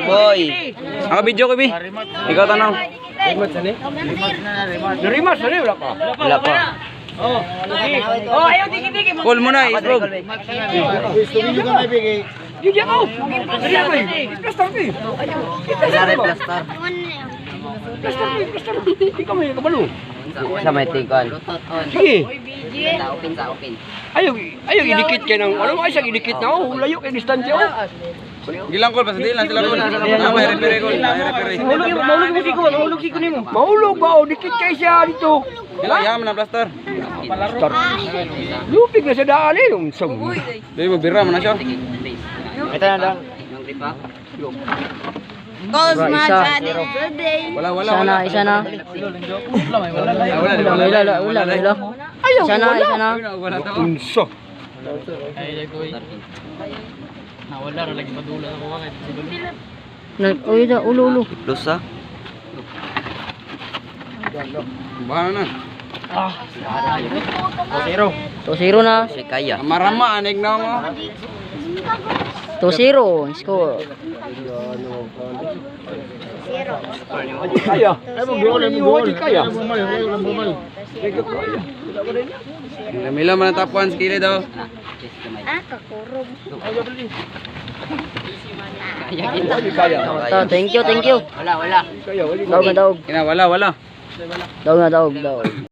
boy. Ako video ko, Bi. Ikaw tanong. Rimas na wala pa. Wala pa. Oh, ayaw dikit-dikit. Call mo na, isbog. Gigyan mo. Plaster ko eh. Plaster. Plaster. Ikaw may kabalo. Sa may tikon. Sige. Sa open. Ayaw idikit kayo ng ano. Ay, siyang idikit na ako. Layo kayo distansya ako. Gilang call, basta lang sila call. May referee call. Mahulog si ko nimo. Mahulog ba o dikit kayo siya dito. Gilang, yaman ang plaster. Lupig na sa daan eh. Dili mo bira mo na siya. Ito na lang. Cosma Channel today. Wala. Isa na. Wala. Ayaw, Isa na. Unsa. Uy, ulo. Plus ha? Bahala na. 2-0 na. Si Kaya. Marama, anig na mo. 2-0. Score. Kaya. Ay, kaya. Mila man ang top 1 sa kilid daw. Kakurog. Kaya. Thank you. Wala. Daog. Wala. Daog.